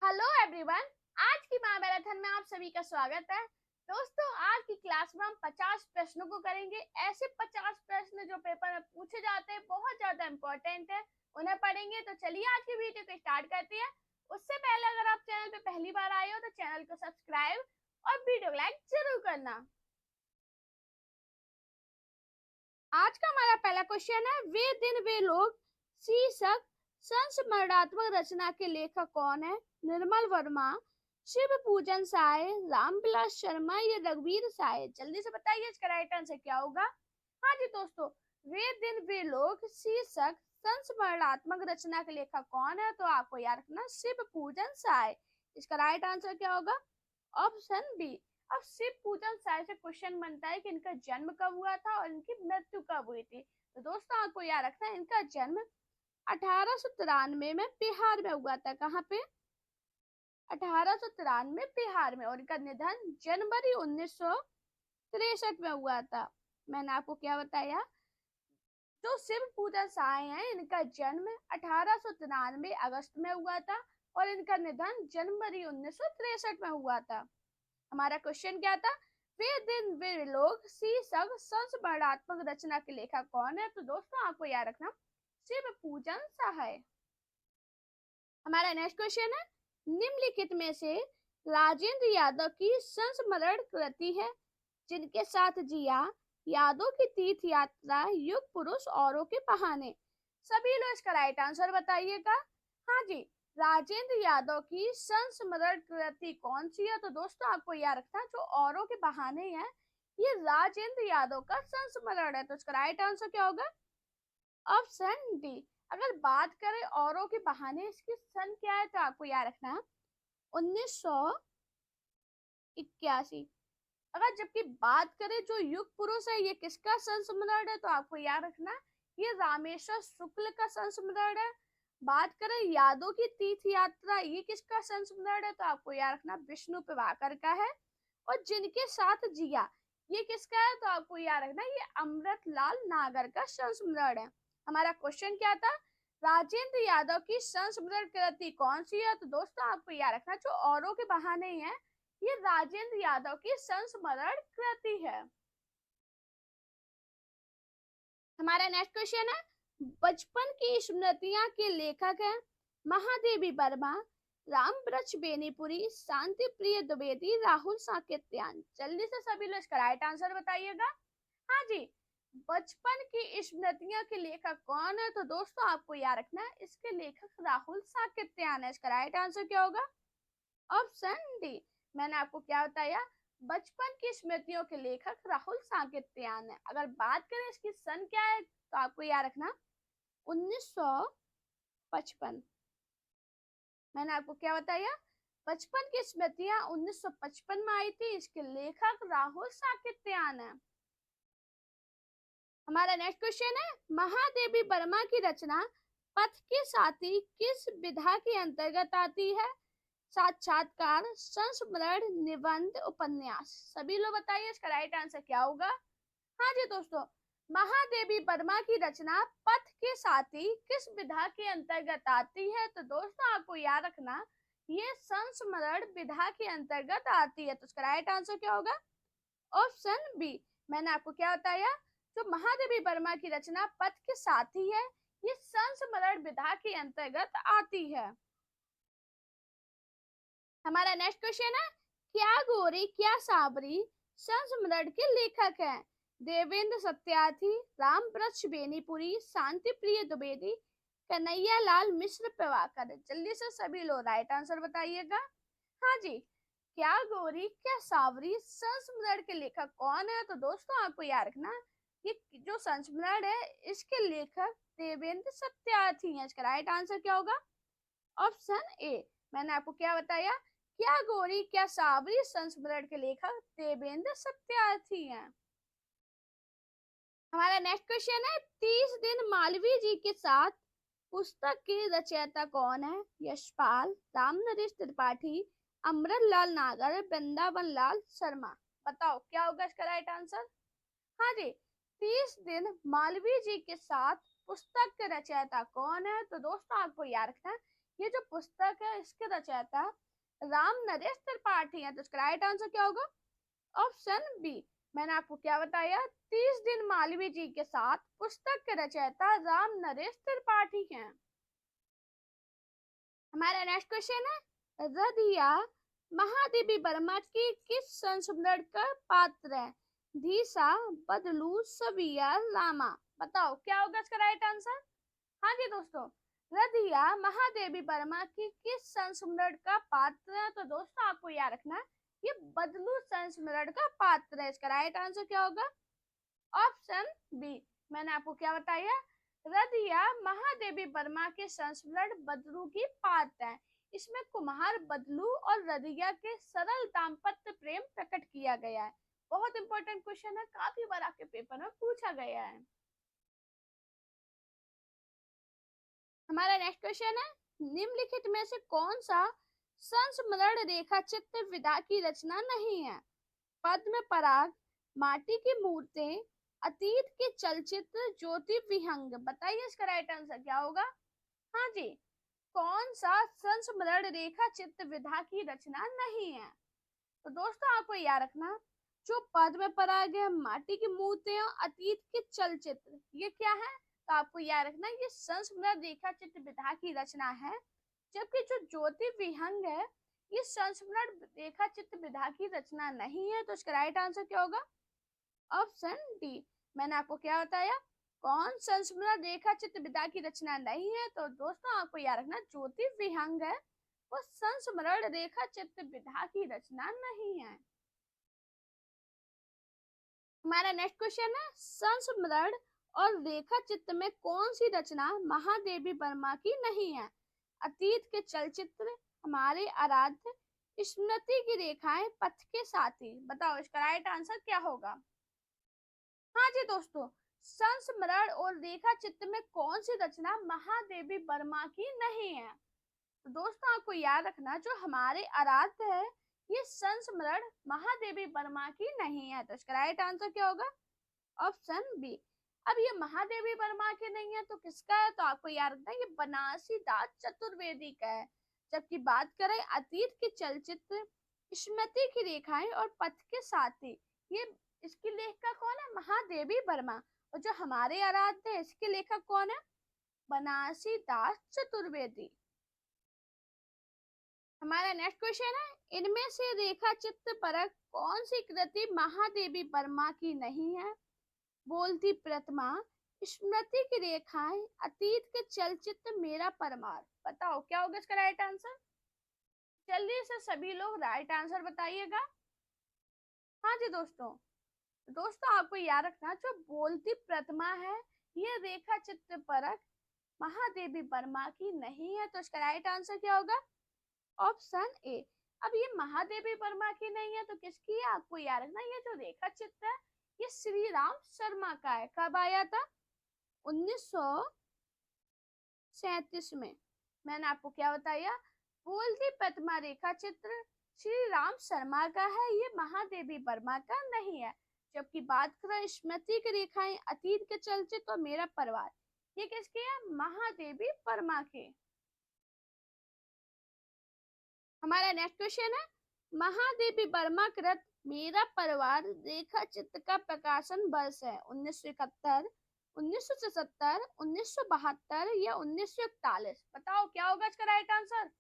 Hello everyone. आज की महामैराथन में आप सभी का स्वागत है। दोस्तों, आज की क्लास में हम 50 प्रश्नों को करेंगे। ऐसे 50 प्रश्न जो पेपर में पूछे जाते हैं, बहुत ज्यादा इंपॉर्टेंट है, उन्हें पढ़ेंगे। तो चलिए आज की वीडियो को स्टार्ट करते हैं। उससे पहले अगर आप चैनल पे पहली बार आए हो तो चैनल को सब्सक्राइब और वीडियो को लाइक जरूर करना। आज का हमारा पहला क्वेश्चन है, वे दिन वे लोग शीर्षक संस्मरणात्मक रचना के लेखक कौन है? निर्मल वर्मा, शिव पूजन साय, रामविलास शर्मा या रघुवीर साय? जल्दी से बताइए इसका राइट आंसर क्या होगा। हाँ जी दोस्तों, वे दिन वे लोग शीर्षक संस्मरणात्मक रचना के लेखक कौन है? तो आपको याद रखना शिव पूजन साय। इसका राइट आंसर क्या होगा? Option B. अब शिव पूजन साय से क्वेश्चन बनता है कि इनका जन्म कब हुआ था और इनकी मृत्यु कब हुई थी। तो दोस्तों आपको याद रखना है इनका जन्म 1893 में बिहार में हुआ था। कहाँ पे? 1893 बिहार में। और इनका निधन जनवरी 1963 में हुआ था। मैंने आपको क्या बताया? जो शिव पूजन साय हैं इनका जन्म 1893 अगस्त में हुआ था और इनका निधन जनवरी 1963 में हुआ था। हमारा क्वेश्चन क्या था? वे दिन वे लोग शीर्षक संस्मरणात्मक रचना के लेखक कौन है? तो दोस्तों आपको याद रखना शिव पूजन साय। हमारा नेक्स्ट क्वेश्चन है, निम्नलिखित में से राजेंद्र यादव की संस्मरण कृति है? जिनके साथ जिया, यादों की तीर्थ यात्रा, युग पुरुष, औरों के बहाने? सभी लोग इसका राइट आंसर बताइएगा। हाँ जी, राजेंद्र यादव की संस्मरण कृति कौन सी है? तो दोस्तों आपको याद रखना जो औरों के बहाने हैं ये राजेंद्र यादव का संस्मरण है। तो इसका राइट आंसर क्या होगा? Option D. अगर बात करें औरों के बहाने, इसकी सन क्या है? तो आपको याद रखना है 1981। अगर जबकि बात करें जो युग पुरुष है ये किसका संस्मरण है? तो आपको याद रखना ये रामेश्वर शुक्ल का संस्मरण है। बात करें यादों की तीर्थ यात्रा, ये किसका संस्मरण है? तो आपको याद रखना विष्णु प्रभाकर का है। और जिनके साथ जिया, ये किसका है? तो आपको याद रखना ये अमृतलाल नागर का संस्मरण है। हमारा क्वेश्चन क्या था? राजेंद्र यादव की संस्मरण कृति कौन सी है? तो दोस्तों आपको याद रखना जो औरों के बहाने हैं ये राजेंद्र यादव की संस्मरण कृति है। हमारा नेक्स्ट क्वेश्चन है, बचपन की स्मृतियां के लेखक हैं महादेवी वर्मा, राम वृक्ष बेनीपुरी, शांति प्रिय द्विवेदी, राहुल साकेत्यान? जल्दी से सभी लोग इसका राइट आंसर बताइएगा। हाँ जी, बचपन की स्मृतियां के लेखक कौन है? तो दोस्तों आपको याद रखना है इसके लेखक राहुल साकेत्यान है। इसका राइट आंसर क्या होगा? Option D. मैंने आपको क्या बताया? बचपन की स्मृतियों के लेखक राहुल साकेत्यान है। अगर बात करें इसकी सन क्या है तो आपको याद रखना 1955। मैंने आपको क्या बताया? बचपन की स्मृतियां 1955 में आई थी। इसके लेखक राहुल साकेत्यान है। हमारा नेक्स्ट क्वेश्चन है, महादेवी वर्मा की रचना पथ के साथी किस विधा के अंतर्गत आती है? साक्षात्कार, संस्मरण, निबंध, उपन्यास? सभी लोग बताइए इसका राइट आंसर क्या होगा। हाँ जी दोस्तों, महादेवी वर्मा की रचना पथ के साथी किस विधा के अंतर्गत आती है? तो दोस्तों आपको याद रखना ये संस्मरण विधा के अंतर्गत आती है। तो इसका राइट आंसर क्या होगा? Option B. मैंने आपको क्या बताया? जो महादेवी वर्मा की रचना पथ के साथी है ये संस्मरण विधा के अंतर्गत आती है। हमारा नेक्स्ट क्वेश्चन है, क्या गोरी क्या साबरी संस्मरण के लेखक हैं? देवेंद्र सत्यार्थी, राम वृक्ष बेनीपुरी, शांति प्रिय द्विवेदी, कन्हैया लाल मिश्र प्रभाकर? जल्दी से सभी लोग राइट आंसर बताइएगा। हाँ जी, क्या गोरी क्या सावरी संस्मरण के लेखक कौन है? तो दोस्तों आपको याद रखना ये जो संस्मरण है इसके लेखक देवेंद्र सत्यार्थी हैं। इसका राइट आंसर क्या होगा? Option A. मैंने आपको क्या बताया? क्या गोरी क्या सावरी संस्मरण के लेखक देवेंद्र सत्यार्थी हैं। हमारा नेक्स्ट क्वेश्चन है, 30 दिन मालवीय जी के साथ पुस्तक के रचयिता कौन है? यशपाल, रामनरेश त्रिपाठी, अमृतलाल नागर, वृंदावन लाल शर्मा? बताओ क्या होगा इसका राइट आंसर। हाँ जी, 30 दिन मालवीय जी के साथ पुस्तक के रचयिता कौन है? तो दोस्तों आपको याद रखना ये जो पुस्तक है इसके रचयिता राम नरेश त्रिपाठी है। तो इसका राइट आंसर क्या होगा? Option B. मैंने आपको क्या बताया, 30 दिन मालवीय जी के साथ पुस्तक के रचयिता राम नरेश त्रिपाठी हैं। हमारा नेक्स्ट क्वेश्चन है, रदिया महादेवी वर्मा की किस संस्मरण का पात्र है? धीसा, बदलू, सबिया, रामा। बताओ क्या होगा इसका राइट आंसर? हाँ जी दोस्तों, रदिया महादेवी वर्मा की किस संस्मरण का पात्र है? तो दोस्तों आपको याद रखना है ये बदलू संस्मरण का पात्र है। इसका राइट आंसर क्या होगा? Option B. मैंने आपको क्या बताया, रदिया महादेवी वर्मा के संस्मरण बदलू की पात्र है। इसमें कुम्हार बदलू और रदिया के सरल दाम्पत्य प्रेम प्रकट किया गया है। बहुत इंपॉर्टेंट क्वेश्चन है, काफी बार आपके पेपर में पूछा गया है। हमारा नेक्स्ट क्वेश्चन है, निम्नलिखित में से कौन सा संस्मरण रेखा चित्र विधा की रचना नहीं है? पद्म पराग, माटी की मूर्तें, अतीत के चलचित्र, ज्योति विहंग। बताइए इसका राइट आंसर क्या होगा? हाँ जी, कौन सा संस्मरण रेखा चित्र विधा की रचना नहीं है? तो दोस्तों आपको याद रखना, जो पद्म पराग है, माटी की मूर्तें और अतीत के चलचित्र, ये क्या है? तो आपको याद रखना ये संस्मरण रेखा चित्र विधा की रचना है। जबकि जो ज्योति विहंग है ये संस्मरण रेखा चित्र विधा की रचना नहीं है। तो इसका राइट आंसर क्या होगा? Option D. मैंने आपको क्या बताया, कौन संस्मरण रेखा चित्र विधा की रचना नहीं है? तो दोस्तों आपको याद रखना ज्योति विहंग है, वो संस्मरण रेखा चित्र विधा की रचना नहीं है। हमारा नेक्स्ट क्वेश्चन है, संस्मरण और रेखा चित्र में कौन सी रचना महादेवी वर्मा की नहीं है? अतीत के चलचित्र, हमारे आराध्य, स्मृति की रेखाएं, पथ के साथी। बताओ इसका राइट आंसर क्या होगा? हाँ जी दोस्तों, संस्मरण और रेखा चित्र में कौन सी रचना महादेवी वर्मा की नहीं है? तो दोस्तों आपको याद रखना, जो हमारे आराध्य है ये संस्मरण महादेवी वर्मा की नहीं है। तो इसका राइट आंसर क्या होगा? Option B. अब ये महादेवी वर्मा के नहीं है तो किसका है? तो आपको याद रखना ये बनारसी दास चतुर्वेदी का है। जबकि बात करें अतीत के चलचित्र, स्मृति की रेखाएं और पथ के साथी, ये इसकी लेखक कौन है? महादेवी वर्मा। और जो हमारे आराध्य है इसके लेखक कौन है? बनारसी दास चतुर्वेदी। हमारा नेक्स्ट क्वेश्चन है, इनमें से रेखा चित्र परक कौन सी कृति महादेवी वर्मा की नहीं है? बोलती प्रतिमा, स्मृति की रेखाएं, अतीत के चलचित्र, मेरा परिवार। बताओ क्या होगा इसका राइट आंसर? जल्दी से सभी लोग राइट आंसर बताइएगा। हाँ जी दोस्तों आपको याद रखना, जो बोलती प्रतिमा है ये रेखा चित्र परक महादेवी वर्मा की नहीं है। तो इसका राइट आंसर क्या होगा? Option A. अब ये महादेवी वर्मा की नहीं है तो किसकी है? आपको याद रखना, ये जो रेखा चित्र है ये श्री राम शर्मा का है। कब आया था? 1937 में। मैंने आपको क्या बताया, बोलती प्रतिमा रेखा चित्र श्री राम शर्मा का है, ये महादेवी वर्मा का नहीं है। जबकि बात करें स्मृति की रेखाएं, अतीत के चलचित्र और मेरा परिवार, ये किसके है? महादेवी वर्मा के। हमारा नेक्स्ट क्वेश्चन है, महादेवी वर्मा कृत मेरा परिवार रेखा चित्र का प्रकाशन वर्ष है 1971, 1977, 1972 या 1941। बताओ क्या होगा इसका राइट आंसर?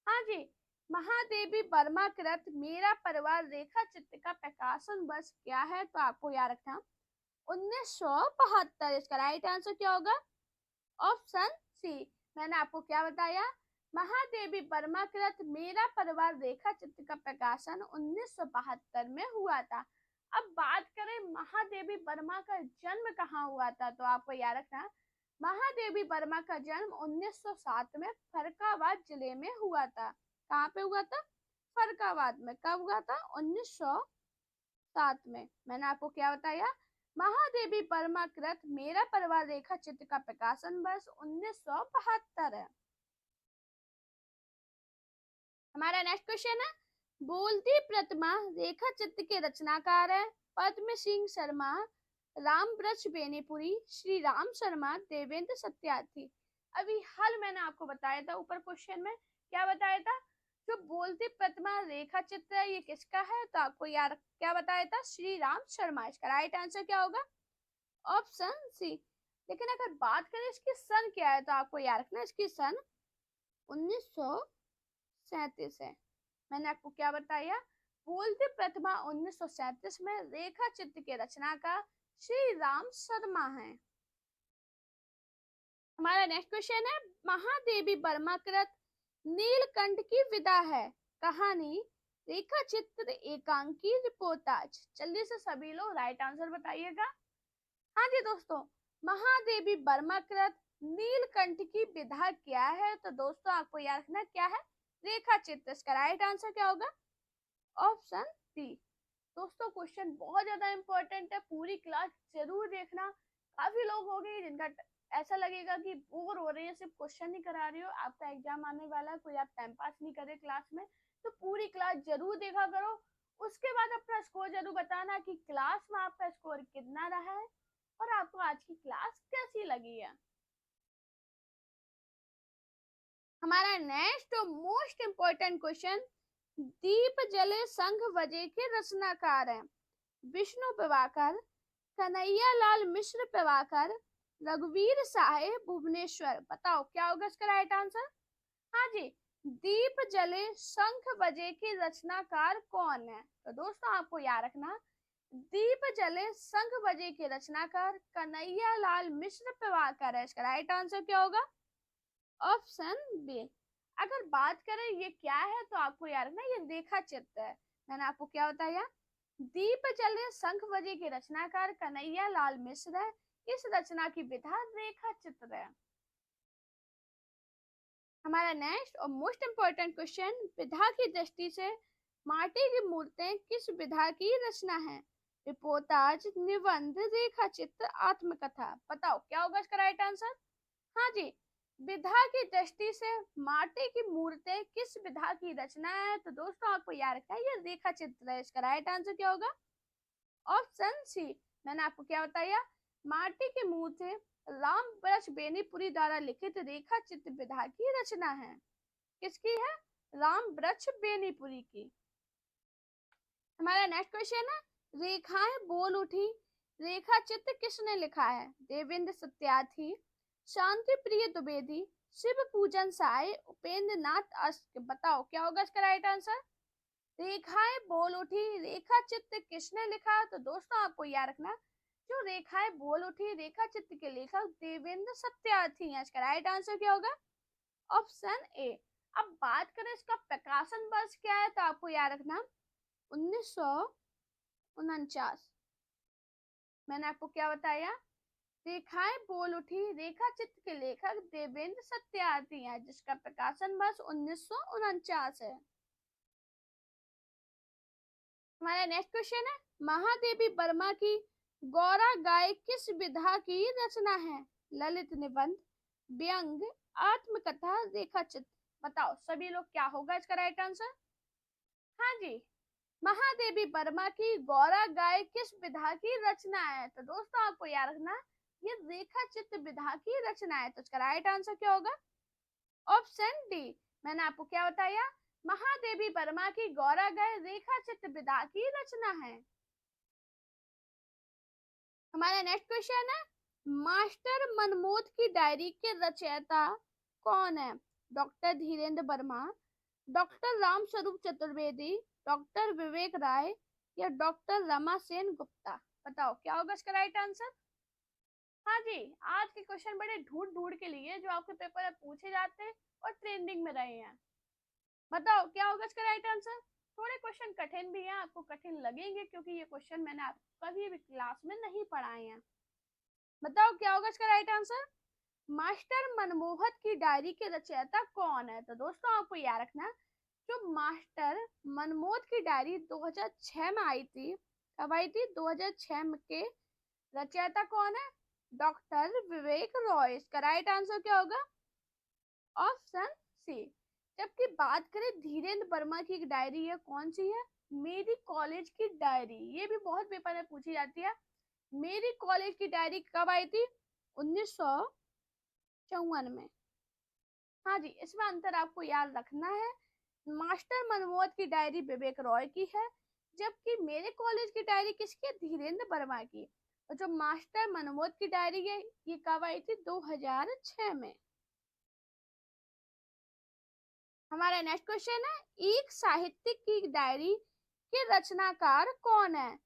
हाँ जी, महादेवी वर्मा कृत मेरा परिवार रेखा चित्र का प्रकाशन वर्ष क्या है? तो आपको याद रखना 1972। इसका राइट आंसर क्या होगा? Option C. मैंने आपको क्या बताया, महादेवी वर्मा कृत मेरा परिवार रेखा चित्र का प्रकाशन 1972 में हुआ था। अब बात करें महादेवी वर्मा का जन्म कहाँ हुआ था? तो आपको याद रखना, महादेवी वर्मा का जन्म 1907 में फरक्काबाद जिले में हुआ था। कहाँ पे हुआ था? फरक्काबाद में। कब हुआ था? 1907 में। मैंने आपको क्या बताया, महादेवी वर्मा कृत मेरा परिवार रेखा चित्र का प्रकाशन वर्ष 1972 है। हमारा नेक्स्ट क्वेश्चन है, बोलती प्रतिमा रेखा चित्र के रचनाकार है पद्म सिंह शर्मा, राम वृक्ष बेनीपुरी, श्री राम शर्मा, देवेंद्र सत्यार्थी। अभी हाल मैंने आपको बताया था ऊपर क्वेश्चन में, क्या बताया था, जो बोलती प्रतिमा रेखा चित्र है ये किसका है, तो आपको यार क्या बताया था, श्री राम शर्मा। इसका राइट आंसर क्या होगा, ऑप्शन सी। लेकिन अगर बात करें इसकी सन क्या है, तो आपको याद रखना इसकी सन 1937 है। मैंने आपको क्या बताया, बोलती प्रतिमा 1937 में, रेखा चित्र के रचनाकार श्री राम शर्मा है। हमारा नेक्स्ट क्वेश्चन है, महादेवी वर्मा कृत नीलकंठ की विदा है कहानी, रेखा चित्र, एकांकी, रिपोर्टाज। जल्दी से सभी लोग राइट आंसर बताइएगा। हाँ जी दोस्तों, महादेवी वर्मा कृत नीलकंठ की विधा क्या है, तो दोस्तों आपको याद रखना क्या है, रेखा चित्र। इसका राइट आंसर क्या होगा, ऑप्शन डी। दोस्तों क्वेश्चन बहुत ज्यादा इंपॉर्टेंट है, पूरी क्लास जरूर देखना। काफी लोग हो गए जिनका ऐसा लगेगा कि बोर हो रही है, सिर्फ क्वेश्चन ही करा रही हो, आपका एग्जाम आने वाला है, कोई आप टाइम पास नहीं करे क्लास में, तो पूरी क्लास जरूर देखा करो। उसके बाद अपना स्कोर जरूर बताना कि क्लास में आपका स्कोर कितना रहा है और आपको आज की क्लास कैसी लगी है। हमारा नेक्स्ट और मोस्ट इंपोर्टेंट क्वेश्चन, दीप जले संघ बजे के रचनाकार हैं, विष्णु प्रभाकर, कन्हैया लाल मिश्र प्रभाकर, रघुवीर साहे भुवनेश्वर। बताओ क्या होगा इसका राइट आंसर। हाँ जी, दीप जले शंख बजे के रचनाकार कौन है, तो दोस्तों आपको याद रखना, दीप जले शंख बजे के रचनाकार कन्हैया लाल मिश्र प्रभाकर है। इसका राइट आंसर क्या होगा, ऑप्शन बी। अगर बात करें ये क्या है, तो आपको याद रखना ये रेखा चित्र है। मैंने आपको क्या बताया, दीप जले शंख बजे के रचनाकार कन्हैया लाल मिश्र है, इस रचना की विधा रेखा चित्र है। हमारा नेक्स्ट और मोस्ट इंपोर्टेंट क्वेश्चन, विधा की दृष्टि से माटी की मूर्तें किस विधा की रचना है, रिपोर्टाज, निबंध, रेखा चित्र, आत्मकथा। बताओ क्या होगा इसका राइट आंसर। हाँ जी, विधा की दृष्टि से माटी की मूर्तें किस विधा की रचना है, तो दोस्तों आपको याद रखना है ये रेखा चित्र है। इसका राइट आंसर क्या होगा, ऑप्शन सी। मैंने आपको क्या बताया, माटी की मूर्तें राम वृक्ष बेनीपुरी द्वारा लिखित रेखा चित्र विधा की रचना है। किसकी है, राम वृक्ष बेनीपुरी की। हमारा नेक्स्ट क्वेश्चन है, रेखाएं बोल उठी रेखा चित्र किसने लिखा है, देवेंद्र सत्यार्थी, शांति प्रिय द्विवेदी, शिव पूजन साय, उपेंद्र नाथ अष्ट। बताओ क्या होगा इसका राइट आंसर। रेखाएं बोल उठी रेखा चित्र किसने लिखा, तो दोस्तों आपको याद रखना, जो रेखाएं बोल उठी रेखा चित्र के लेखक देवेंद्र सत्यार्थी हैं। इसका राइट आंसर क्या होगा, ऑप्शन ए। अब बात करें इसका प्रकाशन वर्ष क्या है, तो आपको याद रखना 1949। मैंने आपको क्या बताया, रेखाएं बोल उठी रेखा चित्र के लेखक देवेंद्र सत्यार्थी हैं, जिसका प्रकाशन वर्ष 1949 है। हमारा नेक्स्ट क्वेश्चन है, महादेवी वर्मा की गौरा गाय किस विधा की रचना है, ललित निबंध, व्यंग, आत्मकथा, रेखा चित्र। बताओ सभी लोग क्या होगा इसका राइट आंसर। हाँ जी, महादेवी वर्मा की गौरा गाय किस विधा की रचना है, तो दोस्तों आपको याद रखना ये रेखा चित्र विधा की रचना है, तो इसका राइट आंसर क्या होगा, ऑप्शन डी। मैंने आपको क्या बताया, महादेवी वर्मा की गौरा गाय रेखा चित्र विधा की रचना है। हमारा नेक्स्ट क्वेश्चन है, मास्टर मनमोद की डायरी के रचयिता कौन है, doctor Dhirendra Verma, doctor Ram Swaroop Chaturvedi, doctor विवेक राय, या डॉक्टर रमा सेन गुप्ता। बताओ क्या होगा इसका राइट आंसर। हाँ जी, आज के क्वेश्चन बड़े ढूंढ ढूंढ के लिए जो आपके पेपर में पूछे जाते हैं और ट्रेंडिंग में रहे हैं। बताओ क्या होगा इसका राइट आंसर। थोड़े क्वेश्चन कठिन भी हैं, आपको कठिन लगेंगे क्योंकि ये क्वेश्चन मैंने आपको कभी भी क्लास में नहीं पढ़ाए हैं। बताओ क्या होगा इसका राइट आंसर। मास्टर मनमोहन की डायरी के रचयिता कौन है, तो दोस्तों आपको याद रखना, जो मास्टर मनमोहन की डायरी 2006 में आई थी, कब आई थी, 2006 के रचयिता कौन है, डॉक्टर विवेक रॉय। इसका राइट आंसर क्या होगा, ऑप्शन सी। जबकि बात करें धीरेन्द्र वर्मा की एक डायरी है, कौन सी है, मेरी कॉलेज की डायरी, ये भी बहुत पेपर में पूछी जाती है। मेरी कॉलेज की डायरी कब आई थी, 1954 में। हाँ जी, इसमें अंतर आपको याद रखना है। मास्टर मनमोहन की डायरी विवेक रॉय की है, जबकि मेरे कॉलेज की डायरी किसकी है? धीरेन्द्र वर्मा की। और जो मास्टर मनमोहन की डायरी है, ये कब आई थी? 2006 में। हमारा नेक्स्ट क्वेश्चन है, एक साहित्यिक की डायरी के रचनाकार कौन है?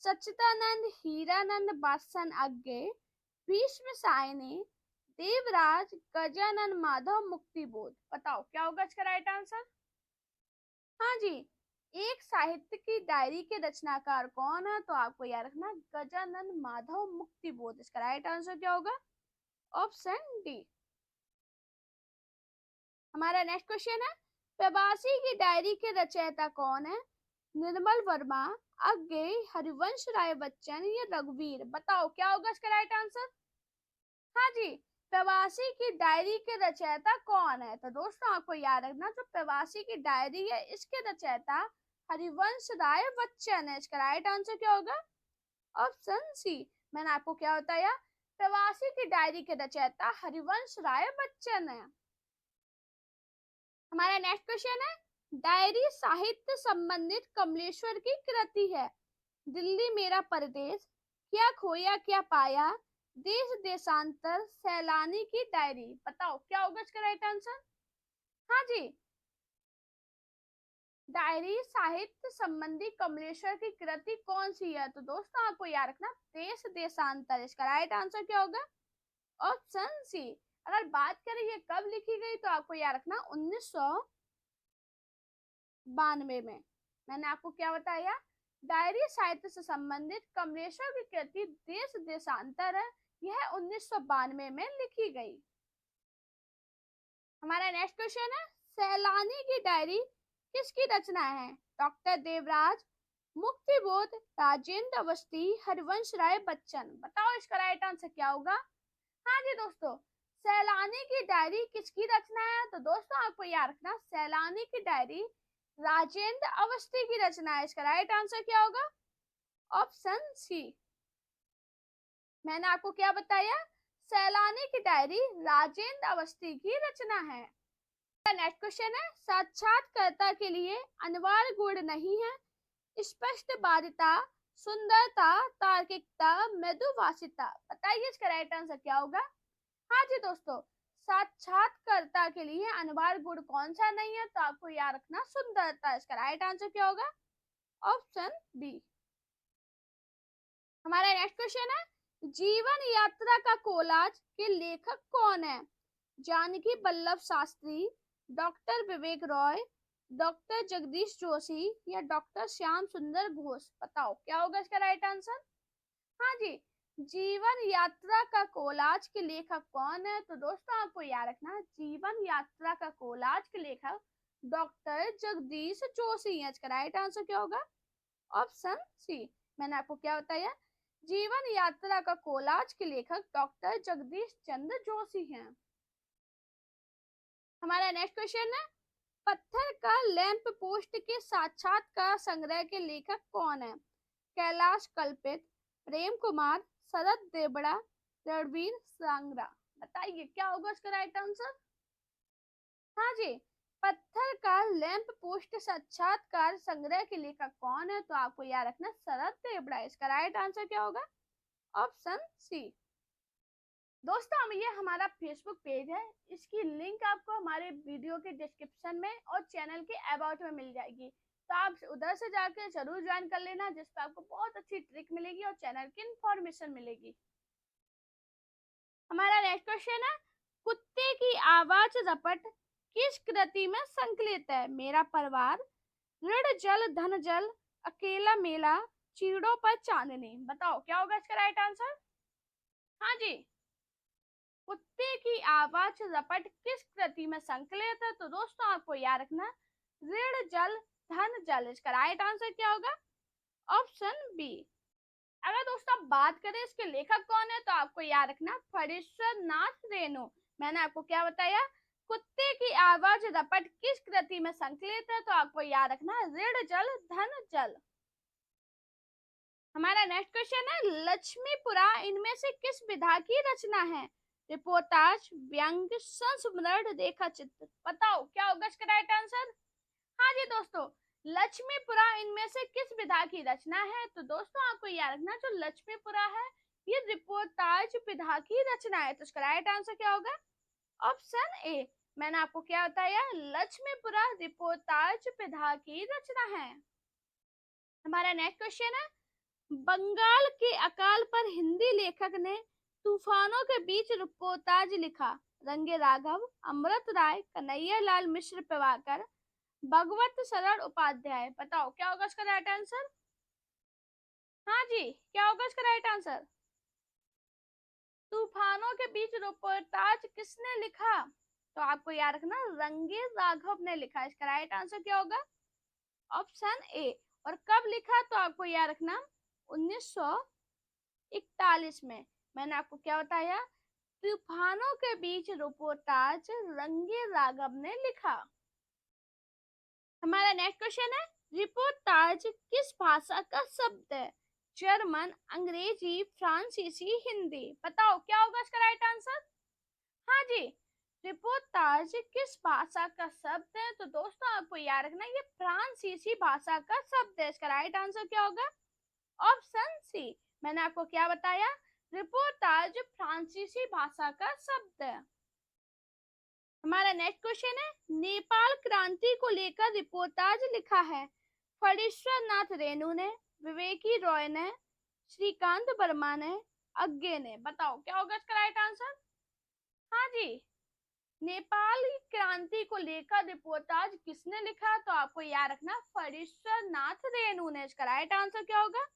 सच्चिदानंद, हीरानंद, बादशाह अज्ञे, भीष्म सायनी, देवराज, गजानन माधव, मुक्तिबोध। बताओ क्या होगा इसका राइट आंसर? हाँ जी, एक साहित्य की डायरी के रचनाकार कौन है? तो आपको याद रखना, गजानन माधव, मुक्तिबोध। इसका राइट आंसर क्या होगा? Option D. हमारा नेक्स्ट क्वेश्चन है, प्रवासी की डायरी के रचयिता कौन है? निर्मल वर्मा, अज्ञे, हरिवंश राय बच्चन या रघुवीर। बताओ क्या होगा इसका राइट आंसर? हाँ जी, प्रवासी की डायरी के रचयिता कौन है? तो दोस्तों आपको याद रखना, जो प्रवासी की डायरी है, इसके रचयिता हरिवंश राय बच्चन है। इसका राइट आंसर क्या होगा? Option C. मैंने आपको क्या बताया? प्रवासी की डायरी के रचयिता हरिवंश राय बच्चन है। हमारा नेक्स्ट क्वेश्चन है, डायरी साहित्य संबंधित कमलेश्वर की कृति है। दिल्ली मेरा परदेश, क्या खोया क्या पाया, देश देशांतर, सैलानी की डायरी। बताओ क्या होगा इसका राइट आंसर? हाँ जी, डायरी साहित्य संबंधी कमलेश्वर की कृति कौन सी है? तो दोस्तों आपको याद रखना, देश देशांतर। इसका राइट आंसर क्या होगा? Option C. अगर बात करें ये कब लिखी गई, तो आपको याद रखना 1992 में। मैंने आपको क्या बताया? डायरी साहित्य से संबंधित कमलेश्वर की कृति देश देशांतर है, यह 1992 में लिखी गई। हमारा नेक्स्ट क्वेश्चन है, सैलानी की डायरी किसकी रचना है? डॉक्टर देवराज, मुक्तिबोध, राजेंद्र अवस्थी, हरिवंश राय बच्चन। बताओ इसका राइट आंसर क्या होगा? हाँ जी दोस्तों, सैलानी की डायरी किसकी रचना है? तो दोस्तों आपको याद रखना, सैलानी की डायरी राजेंद्र अवस्थी की रचना है। इसका राइट आंसर क्या होगा? Option C. मैंने आपको क्या बताया? सैलानी की डायरी राजेंद्र अवस्थी की रचना है। नेक्स्ट क्वेश्चन है, साक्षात्कारता के लिए अनिवार्य गुण नहीं है। स्पष्टवादिता, सुंदरता, तार्किकता, मृदुभाषिता। बताइए इसका राइट आंसर क्या होगा? हाँ जी दोस्तों, साक्षात्कारता के लिए अनिवार्य गुण कौन सा नहीं है? तो आपको याद रखना, सुंदरता। इसका राइट आंसर क्या होगा? Option B. हमारा नेक्स्ट क्वेश्चन है, जीवन यात्रा का कोलाज के लेखक कौन है? जानकी वल्लभ शास्त्री, डॉक्टर विवेक रॉय, डॉक्टर जगदीश जोशी या डॉक्टर श्याम सुंदर घोष। बताओ क्या होगा इसका राइट आंसर? हाँ जी, जीवन यात्रा का कोलाज के लेखक कौन है? तो दोस्तों आपको याद रखना, जीवन यात्रा का कोलाज के लेखक डॉक्टर जगदीश जोशी है। इसका राइट आंसर क्या होगा? Option C. मैंने आपको क्या बताया? जीवन यात्रा का कोलाज के लेखक डॉक्टर जगदीश चंद्र जोशी हैं। हमारा नेक्स्ट क्वेश्चन है, पत्थर का लैंप पोस्ट के साक्षात्कार संग्रह के लेखक कौन है? कैलाश कल्पित, प्रेम कुमार, शरद देवड़ा, रणवीर सांगरा। बताइए क्या होगा इसका राइट आंसर? हाँ जी, पत्थर का लैंप पोस्ट साक्षात्कार संग्रह के लेखक कौन है? तो आपको याद रखना, शरद देवड़ा। इसका राइट आंसर क्या होगा? Option C. दोस्तों हम ये हमारा फेसबुक पेज है, इसकी लिंक आपको हमारे वीडियो के डिस्क्रिप्शन में और चैनल के अबाउट में मिल जाएगी, तो आप उधर से जाकर जरूर ज्वाइन कर लेना, जिसपे आपको बहुत अच्छी ट्रिक मिलेगी और चैनल की इंफॉर्मेशन मिलेगी। हमारा नेक्स्ट क्वेश्चन है, कुत्ते की आवाज रपट किस कृति में संकलित है? मेरा परिवार, ऋण जल धन जल, अकेला मेला, चीड़ों पर चांदनी। बताओ क्या होगा इसका राइट आंसर? हाँ जी, कुत्ते की आवाज रपट किस कृति में संकलित है? तो दोस्तों आपको याद रखना, ऋण जल धन जल। इसका राइट आंसर क्या होगा? Option B. अगर दोस्तों आप बात करें इसके लेखक कौन है, तो आपको याद रखना, फणीश्वर नाथ रेणु। मैंने आपको क्या बताया? कुत्ते की आवाज रपट किस कृति में संकलित है? तो आपको याद रखना, ऋण जल धन जल। हमारा नेक्स्ट क्वेश्चन है, लक्ष्मीपुरा इनमें से किस विधा की रचना है? रिपोर्टाज, व्यंग, संस्मरण, रेखा चित्र। बताओ क्या होगा इसका राइट आंसर। हाँ जी दोस्तों, लक्ष्मीपुरा इनमें से किस विधा की रचना है। तो दोस्तों आपको याद रखना, जो लक्ष्मीपुरा है ये रिपोर्टाज विधा की रचना है। तो इसका राइट आंसर क्या होगा। Option A. मैंने आपको क्या बताया, लक्ष्मीपुरा रिपोर्टाज विधा की रचना है। हमारा नेक्स्ट क्वेश्चन है, बंगाल के अकाल पर हिंदी लेखक ने तूफानों के बीच रिपोर्टाज लिखा। रंगे राघव, अमृत राय, कन्हैया लाल मिश्र प्रभाकर, भगवत शरण उपाध्याय। बताओ क्या होगा इसका राइट आंसर। हाँ जी, क्या होगा इसका राइट आंसर। तूफानों के बीच रिपोर्टाज किसने लिखा। तो आपको याद रखना, रंगे राघव ने लिखा। इसका राइट आंसर क्या होगा। Option A. और कब लिखा, तो आपको याद रखना 1941 में। मैंने आपको क्या बताया, तूफानों के बीच रिपोर्टाज रंगे राघव ने लिखा। हमारा नेक्स्ट क्वेश्चन है, रिपोर्टाज किस भाषा का शब्द है। जर्मन, अंग्रेजी, फ्रांसीसी, हिंदी। बताओ क्या होगा इसका राइट आंसर। हाँ जी, रिपोर्टाज किस भाषा का शब्द है। तो दोस्तों आपको याद रखना, ये फ्रांसीसी भाषा का शब्द है। इसका राइट आंसर क्या होगा। Option C. मैंने आपको क्या बताया, रिपोर्टाज फ्रांसीसी भाषा का शब्द है। हमारा नेक्स्ट क्वेश्चन है, नेपाल क्रांति को लेकर रिपोर्टाज लिखा है। फणीश्वर नाथ रेणु ने, विवेकी रॉय ने, श्रीकांत वर्मा ने, अज्ञे ने। बताओ क्या होगा इसका राइट आंसर। हाँ जी, नेपाल क्रांति को लेकर रिपोर्टाज किसने लिखा। तो आपको याद रखना, फणीश्वर नाथ रेणु ने। इसका राइट आंसर क्या होगा।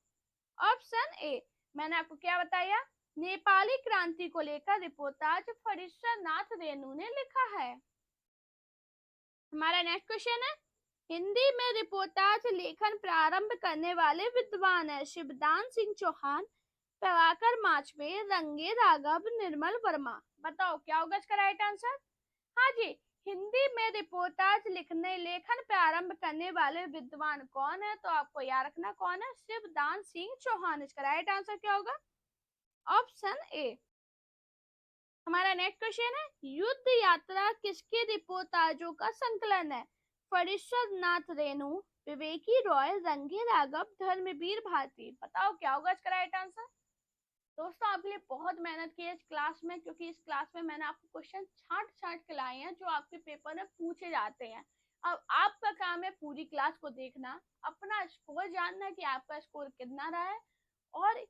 Option A. मैंने आपको क्या बताया, नेपाली क्रांति को लेकर रिपोर्टाज फणीश्वर नाथ रेणु ने लिखा है। हमारा नेक्स्ट क्वेश्चन है, हिंदी में रिपोर्टाज लेखन प्रारंभ करने वाले विद्वान है। शिवदान सिंह चौहान, प्रभाकर माचवे, रंगे राघव, निर्मल वर्मा। बताओ क्या होगा इसका राइट आंसर। हाँ जी, हिंदी में रिपोर्टाज लेखन प्रारंभ करने वाले विद्वान कौन है। तो आपको याद रखना कौन है, शिवदान सिंह चौहान। इसका राइट आंसर क्या होगा। Option A. हमारा नेक्स्ट क्वेश्चन है, युद्ध यात्रा किसके रिपोर्टाजों का संकलन है। फणीश्वर नाथ रेणु, विवेकी रॉय, रंगे राघव, धर्मवीर भारती। बताओ क्या होगा इसका राइट आंसर। दोस्तों आपके लिए बहुत मेहनत की है इस क्लास में, क्योंकि इस क्लास में मैंने आपको क्वेश्चन छांट छांट के लाए हैं जो आपके पेपर में पूछे जाते हैं। अब आपका काम है पूरी क्लास को देखना, अपना स्कोर जानना कि आपका स्कोर कितना रहा है, और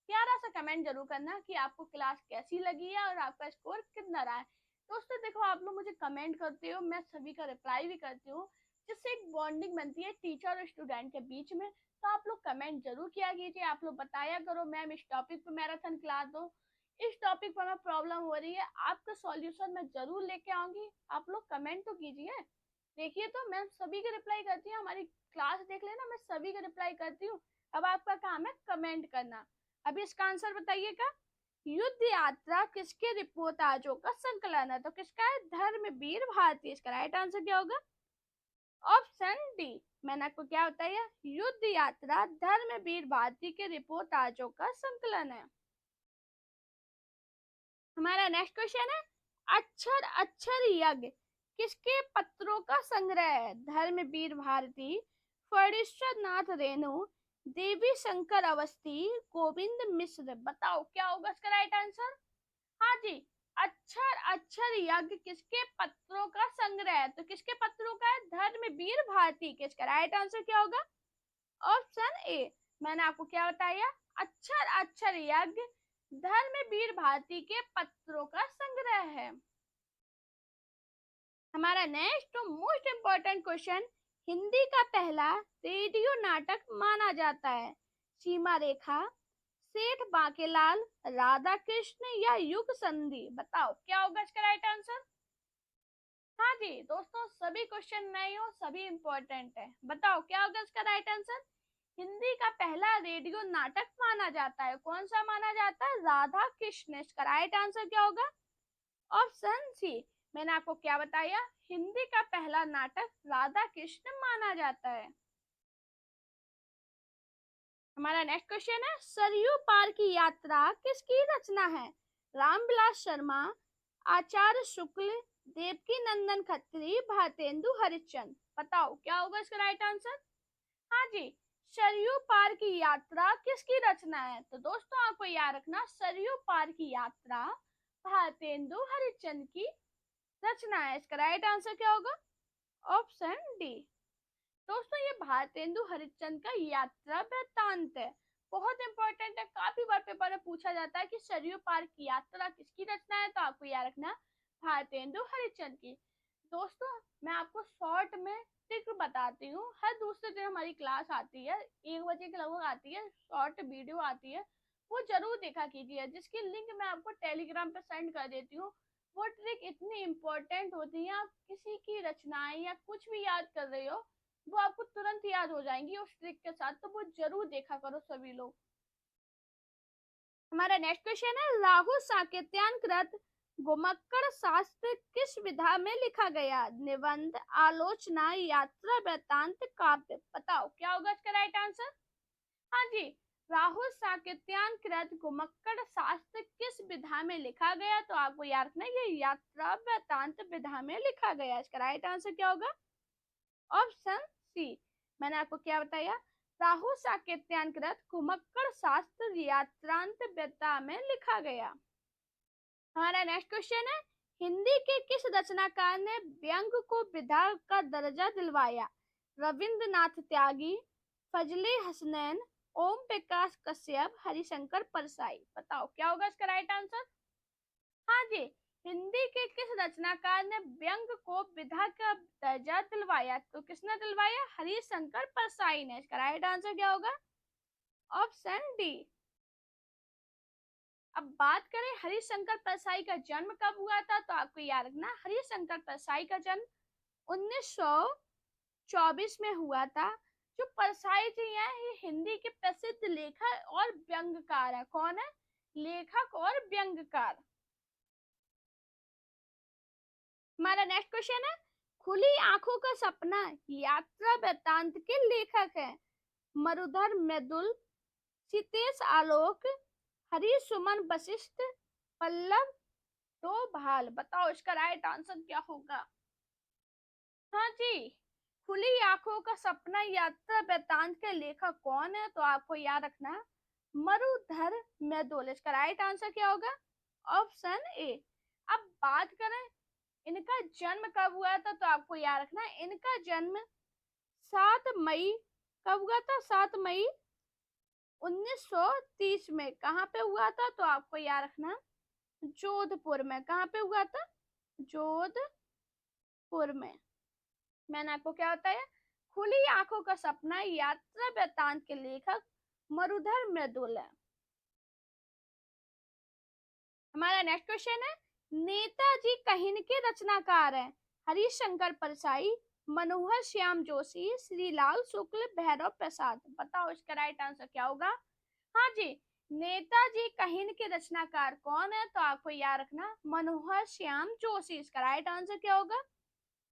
प्यारा सा कमेंट जरूर करना कि आपको क्लास कैसी लगी है और आपका स्कोर कितना रहा है। दोस्तों देखो, आप लोग मुझे कमेंट करते हो, मैं सभी का रिप्लाई भी करती हूँ, जिससे एक बॉन्डिंग बनती है टीचर और स्टूडेंट के बीच में। तो आप लोग कमेंट जरूर किया कीजिए, आप लोग बताया करो मैम इस टॉपिक पे मैराथन क्लास दो, इस टॉपिक पर मैं प्रॉब्लम हो रही है, आपका सॉल्यूशन मैं जरूर लेके आऊंगी। आप लोग कमेंट तो कीजिए। देखिए तो मैं सभी के रिप्लाई करती हूँ, हमारी क्लास देख लेना, मैं सभी का रिप्लाई करती हूँ। अब आपका काम है कमेंट करना। अभी इसका आंसर बताइएगा, युद्ध यात्रा किसके रिपोर्टाजों का संकलन है। तो किसका है, धर्मवीर भारती। इसका राइट आंसर क्या होगा। Option D. मैंने आपको क्या बताया, युद्ध यात्रा धर्मवीर भारती के रिपोर्टाजों का संकलन है। हमारा नेक्स्ट क्वेश्चन है, अक्षर अक्षर यज्ञ किसके पत्रों का संग्रह है। धर्मवीर भारती, फणीश्वर नाथ रेणु, देवी शंकर अवस्थी, गोविंद मिश्र। बताओ क्या होगा इसका राइट आंसर। हाँ जी, अक्षर अक्षर यज्ञ किसके पत्रों का संग्रह है। तो किसके पत्रों का है, धर्मवीर भारती के। इसका राइट आंसर क्या होगा। Option A. मैंने आपको क्या बताया, अक्षर अक्षर यज्ञ धर्मवीर भारती के पत्रों का संग्रह है। हमारा next most important question, Hindi का पहला रेडियो नाटक माना जाता है। सीमा रेखा, सेठ बांकेलाल, राधा कृष्ण या युग संधि। बताओ क्या होगा इसका राइट आंसर। हाँ जी दोस्तों, सभी क्वेश्चन नहीं हो, सभी इंपॉर्टेंट है। बताओ क्या होगा इसका राइट आंसर। हिंदी का पहला रेडियो नाटक माना जाता है, कौन सा माना जाता है, राधा कृष्ण। इसका राइट आंसर क्या होगा। Option C. मैंने आपको क्या बताया, हिंदी का पहला नाटक राधा कृष्ण माना जाता है। हमारा नेक्स्ट क्वेश्चन है, सरयू पार की यात्रा किसकी रचना है। रामविलास शर्मा, आचार्य शुक्ल, देवकी नंदन खत्री, भारतेंदु हरिश्चंद्र। बताओ क्या होगा इसका राइट आंसर। हाँ जी, सरयू पार की यात्रा किसकी रचना है। तो दोस्तों आपको याद रखना, सरयू पार की यात्रा भारतेंदु हरिश्चंद्र की रचना है। इसका राइट आंसर क्या होगा, ऑप्शन डी। दोस्तों ये भारतेंदु हरिश्चंद्र का यात्रा वृत्तांत है, बहुत इंपॉर्टेंट है, काफी बार पेपर में पूछा जाता है कि सरयू पार की यात्रा किसकी रचना है, तो आपको याद रखना भारतेंदु हरिश्चंद्र की। दोस्तों मैं आपको शॉर्ट में ट्रिक बताती हूँ, हर दूसरे दिन हमारी क्लास आती है, 1 बजे के लगभग आती है, शॉर्ट वीडियो आती है, वो जरूर देखा कीजिए, जिसकी लिंक मैं आपको टेलीग्राम पे सेंड कर देती हूँ। वो ट्रिक इतनी इम्पोर्टेंट होती है, आप किसी की रचनाएं या कुछ भी याद कर रहे हो वो आपको तुरंत याद हो जाएंगी उस ट्रिक के साथ, तो वो जरूर देखा करो सभी लोग। हमारा नेक्स्ट क्वेश्चन है, राहु साकेत्यान कृत गोमक्कड़ शास्त्र किस विधा में लिखा गया। निबंध, आलोचना, यात्रा, वृत्तांत, काव्य। बताओ क्या होगा इसका राइट आंसर। हाँ जी, राहु साकेत्यान कृत गोमक्कड़ शास्त्र किस विधा में लिखा गया, तो आपको याद रखना ये यात्रा वृत्तांत विधा में लिखा गया। इसका राइट आंसर क्या होगा, ऑप्शन सी। मैंने आपको क्या बताया, राहु साकेत्यान कृत गोमक्कड़ शास्त्र यात्रांत विधा में लिखा गया। हमारा नेक्स्ट क्वेश्चन है, हिंदी के किस रचनाकार ने व्यंग को विधा का दर्जा दिलवाया। रविंद्रनाथ त्यागी, फजले हसनैन, ओम प्रकाश कश्यप, हरिशंकर परसाई। बताओ क्या होगा इसका राइट आंसर। हाँ जी, हिंदी के किस रचनाकार ने व्यंग को विधा का दर्जा दिलवाया, तो किसने दिलवाया, हरिशंकर परसाई ने। इसका राइट आंसर क्या होगा, ऑप्शन डी। अब बात करें हरिशंकर परसाई का जन्म कब हुआ था, तो आपको याद रखना हरिशंकर परसाई का जन्म 1924 में हुआ था। जो परसाई जी हैं ये हिंदी के प्रसिद्ध लेखक और व्यंग्यकार है। कौन है, लेखक और व्यंग्यकार। हमारा नेक्स्ट क्वेश्चन है, खुली आंखों का सपना यात्रा वृत्तांत के लेखक हैं। मरुधर मृदुल, सितेश आलोक, हरि सुमन वशिष्ठ, पल्लव डोभाल। बताओ इसका राइट आंसर क्या होगा। हाँ जी, खुली आंखों का सपना यात्रा वृत्तांत के लेखक कौन है, तो आपको याद रखना मरुधर मृदुल। इसका राइट आंसर क्या होगा, ऑप्शन ए। अब बात करें इनका जन्म कब हुआ था, तो आपको याद रखना इनका जन्म 7 मई कब हुआ था, 7 मई 1930 में। कहाँ पे हुआ था, तो आपको याद रखना जोधपुर में। कहाँ पे हुआ था, जोधपुर में। मैंने आपको क्या बताया, खुली आंखों का सपना यात्रा वृत्तांत के लेखक मरुधर मृदुल है। हमारा नेक्स्ट क्वेश्चन है, नेताजी कहिन के रचनाकार हैं। हरिशंकर परसाई, मनोहर श्याम जोशी, श्रीलाल शुक्ल, भैरव प्रसाद। बताओ इसका राइट आंसर क्या होगा। हाँ जी, नेताजी कहिन के रचनाकार कौन है, तो आपको याद रखना मनोहर श्याम जोशी। इसका राइट आंसर क्या होगा,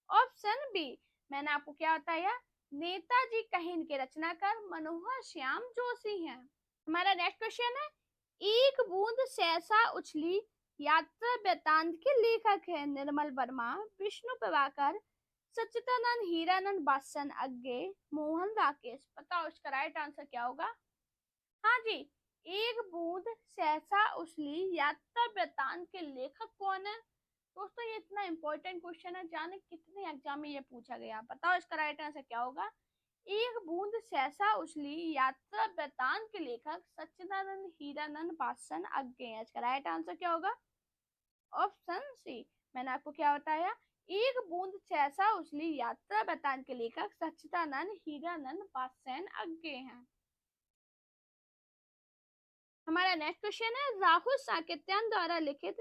ऑप्शन बी। मैंने आपको क्या बताया, नेताजी कहिन के रचनाकार मनोहर श्याम जोशी हैं। हमारा नेक्स्ट क्वेश्चन है, एक बूंद सहसा उछली यात्रा वृत्तांत के लेखक है। निर्मल वर्मा, विष्णु प्रभाकर, सच्चिदानंद हीरानंद बासन अज्ञे, मोहन राकेश। बताओ इसका राइट आंसर क्या होगा। हाँ जी, एक बूंद सहसा उछली यात्रा वृत्तांत के लेखक कौन है। दोस्तों ये इतना इंपॉर्टेंट क्वेश्चन है, जाने कितने एग्जाम में ये पूछा गया। बताओ इसका राइट आंसर क्या होगा। एक बूंद सहसा उछली यात्रा वृत्तांत के लेखक सच्चिदानंद हीरानंद बासन अज्ञे हैं। इसका राइट आंसर क्या होगा, ऑप्शन सी। मैंने आपको क्या बताया, एक बूंद सहसा उछली यात्रा वृत्तांत के लेखक सच्चिदानंद हीरानंद बासन अज्ञे हैं। हमारा नेक्स्ट क्वेश्चन है, राहुल साकेत्यान द्वारा लिखित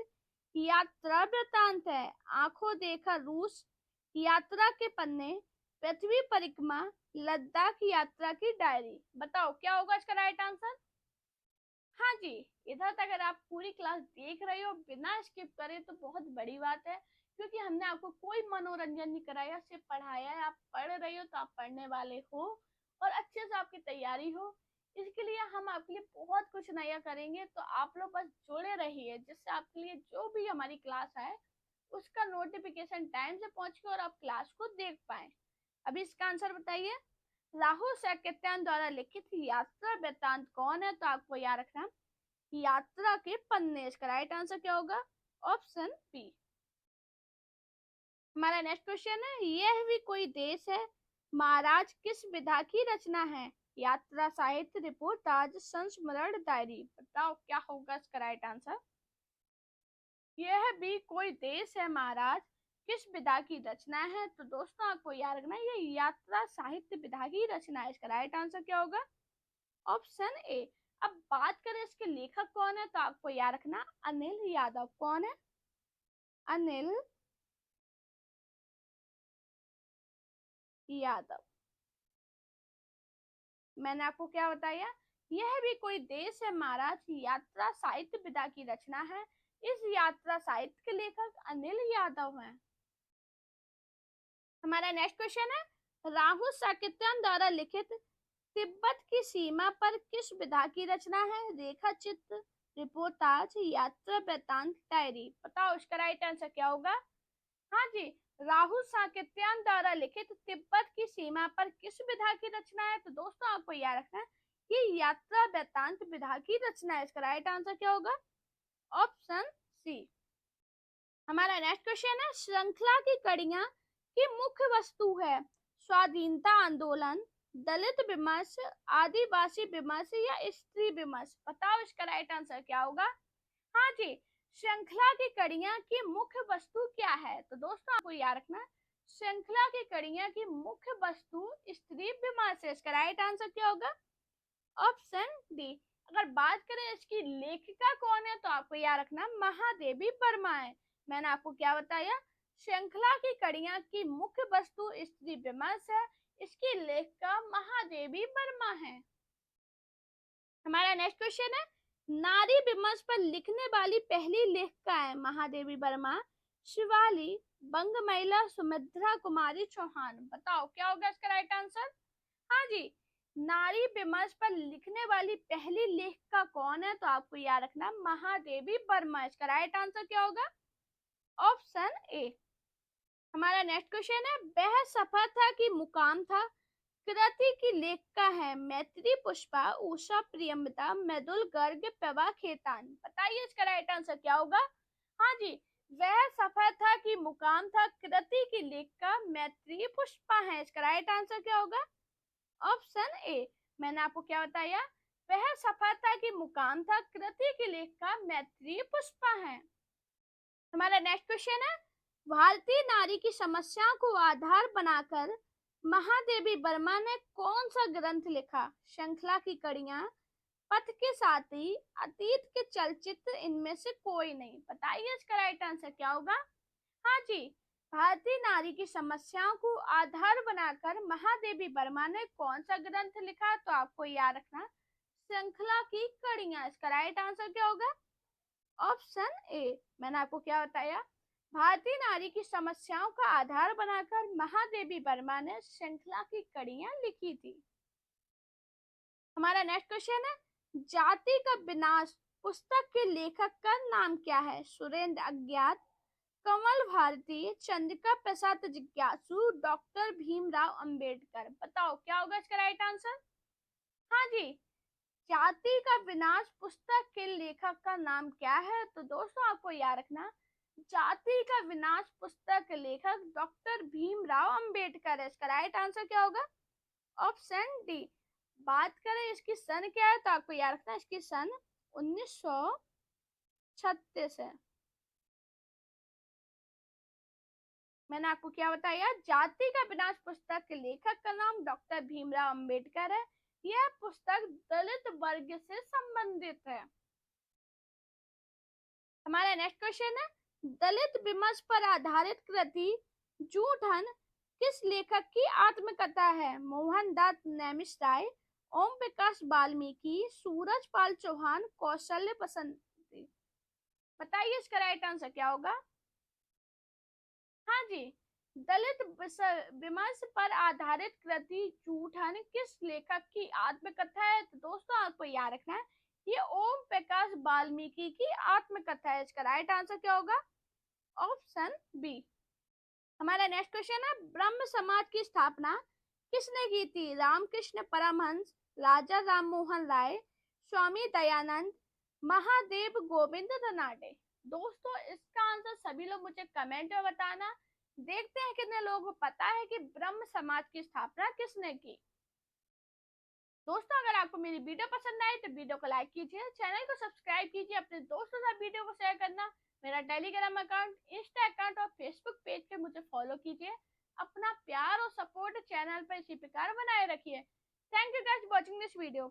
यात्रा वृत्तांत है। आंखों देखा रूस, यात्रा के पन्ने, पृथ्वी परिक्रमा, लद्दाख यात्रा की डायरी। बताओ क्या होगा इसका राइट आंसर। हाँ जी, इधर तक अगर आप पूरी क्लास देख रहे हो बिना स्किप करे तो बहुत बड़ी बात है, क्योंकि हमने आपको कोई मनोरंजन नहीं कराया, सिर्फ पढ़ाया है। आप पढ़ रहे हो तो आप पढ़ने वाले हो और अच्छे से आपकी तैयारी हो। इसके लिए हम आपके लिए बहुत कुछ नया करेंगे, तो आप लोग बस जुड़े रहिए, जिससे आपके लिए जो भी हमारी क्लास है उसका नोटिफिकेशन टाइम से पहुंच के और आप क्लास को देख पाए। अभी इसका आंसर बताइए। राहुल साकेत्यान द्वारा लिखित यात्रा वृत्तांत कौन है? तो आपको याद रखना यात्रा के पन्ने। इसका राइट आंसर क्या होगा? Option B. हमारा नेक्स्ट क्वेश्चन है, यह भी कोई देश है महाराज किस विधा की रचना है? यात्रा, साहित्य, रिपोर्टाज, संस्मरण, डायरी। बताओ क्या होगा इसका राइट आंसर? यह भी कोई देश है महाराज किस विधा की रचना है? तो दोस्तों आपको याद रखना ये यात्रा साहित्य विधा की रचना है। इसका राइट आंसर क्या होगा? Option A. अब बात करें इसके लेखक कौन है, तो आपको याद रखना अनिल यादव। कौन है? अनिल यादव। मैंने आपको क्या बताया? यह भी कोई देश है महाराज यात्रा साहित्य विधा की रचना है। इस यात्रा साहित्य के लेखक अनिल यादव हैं। हमारा नेक्स्ट क्वेश्चन है, राहुल साकेत्यान द्वारा लिखित तिब्बत की सीमा पर किस विधा की रचना है? रेखा चित्र, रिपोर्टाज, यात्रा वृत्तांत, डायरी। बताओ इसका राइट आंसर क्या होगा? हाँ जी, राहुल साकेत्यान द्वारा लिखित तिब्बत की सीमा पर किस विधा की रचना है? तो दोस्तों आपको याद रखना है ये यात्रा वृत्तांत विधा की रचना है। इसका राइट आंसर क्या होगा? Option C. हमारा नेक्स्ट क्वेश्चन है, श्रृंखला की कड़ियां की मुख्य वस्तु है स्वाधीनता आंदोलन, दलित विमर्श, आदिवासी विमर्श या स्त्री विमर्श। बताओ इसका राइट आंसर क्या होगा? हाँ जी, श्रृंखला की कड़ियां की मुख्य वस्तु क्या है? तो दोस्तों आपको याद रखना श्रृंखला की कड़ियां की मुख्य वस्तु स्त्री विमर्श है। इसका राइट आंसर क्या होगा? Option D. अगर बात करें इसकी लेखिका कौन है, तो आपको याद रखना महादेवी वर्मा है। मैंने आपको क्या बताया? श्रृंखला की कड़ियां की मुख्य वस्तु स्त्री विमर्श है। इसकी लेखिका महादेवी वर्मा है। हमारा नेक्स्ट क्वेश्चन है, नारी विमर्श पर लिखने वाली पहली लेखिका है महादेवी वर्मा, शिवाली, बंग महिला, सुमित्रा कुमारी चौहान। बताओ क्या होगा इसका राइट आंसर? हाँ जी, नारी विमर्श पर लिखने वाली पहली लेखिका कौन है? तो आपको याद रखना महादेवी वर्मा। इसका राइट आंसर क्या होगा? Option A. हमारा नेक्स्ट क्वेश्चन है, वह सफर था कि मुकाम था कृति की लेखिका है मैत्री पुष्पा, उषा प्रियमता, मृदुल गर्ग, प्रभा खेतान। बताइए इसका राइट आंसर क्या होगा? हाँ जी, वह सफर था कि मुकाम था कृति की लेखिका मैत्री पुष्पा है। इसका राइट आंसर क्या होगा? Option A. मैंने आपको क्या बताया? वह सफर था कि मुकाम था कृति की लेखिका मैत्री पुष्पा है। हमारा नेक्स्ट क्वेश्चन है, भारतीय नारी की समस्या को आधार बनाकर महादेवी वर्मा ने कौन सा ग्रंथ लिखा? श्रृंखला की कड़ियां, पथ के साथी, अतीत के चलचित्र, इनमें से कोई नहीं। बताइए इसका राइट आंसर क्या होगा? हाँ जी, भारतीय नारी की समस्याओं को आधार बनाकर महादेवी वर्मा ने कौन सा ग्रंथ लिखा? तो आपको याद रखना श्रृंखला की कड़ियां। इसका राइट आंसर क्या होगा? Option A. मैंने आपको क्या बताया? भारतीय नारी की समस्याओं का आधार बनाकर महादेवी वर्मा ने श्रृंखला की कड़ियां लिखी थी। हमारा नेक्स्ट क्वेश्चन है, जाति का विनाश पुस्तक के लेखक का नाम क्या है? सुरेंद्र अज्ञात, कमल भारती, चंद्रिका प्रसाद जिज्ञासु, डॉक्टर भीमराव अंबेडकर। बताओ क्या होगा इसका राइट आंसर? हाँ जी, जाति का विनाश पुस्तक के लेखक का नाम क्या है? तो दोस्तों आपको याद रखना जाति का विनाश पुस्तक के लेखक डॉक्टर भीमराव अंबेडकर है। इसका राइट आंसर क्या होगा? Option D. बात करें इसकी सन क्या है, तो आपको याद रखना इसकी सन 1936 है। मैंने आपको क्या बताया? जाति का विनाश पुस्तक के लेखक का नाम डॉक्टर भीमराव अंबेडकर है। यह पुस्तक दलित वर्ग से संबंधित है। हमारा नेक्स्ट क्वेश्चन है, दलित विमर्श पर आधारित कृति जूठन किस लेखक की आत्मकथा है? मोहनदास नेमिष-राय, ओम प्रकाश वाल्मीकि, सूरज पाल चौहान, कौशल्य बसंती। बताइए इसका राइट आंसर क्या होगा? हाँ जी, दलित विमर्श पर आधारित कृति जूठन किस लेखक की आत्मकथा है? तो दोस्तों आपको याद रखना है ये ओम प्रकाश वाल्मीकि की आत्मकथा है। इसका राइट आंसर क्या होगा? Option B. हमारा नेक्स्ट क्वेश्चन है ब्रह्म समाज की स्थापना किसने की थी? रामकृष्ण परमहंस, राजा राममोहन राय, स्वामी दयानंद, महादेव गोविंद रनाडे। दोस्तों इसका आंसर सभी लोग मुझे कमेंट में बताना। देखते हैं कितने लोगों को पता है कि ब्रह्म समाज की स्थापना किसने की। दोस्तों अगर आपको मेरी वीडियो पसंद आई तो वीडियो को लाइक कीजिए, चैनल को सब्सक्राइब कीजिए, अपने दोस्तों के साथ वीडियो को शेयर करना। मेरा टेलीग्राम अकाउंट, इंस्टा अकाउंट और फेसबुक पेज पे मुझे फॉलो कीजिए। अपना प्यार और सपोर्ट चैनल पर इसी प्रकार बनाए रखिए। Thank you guys watching this video.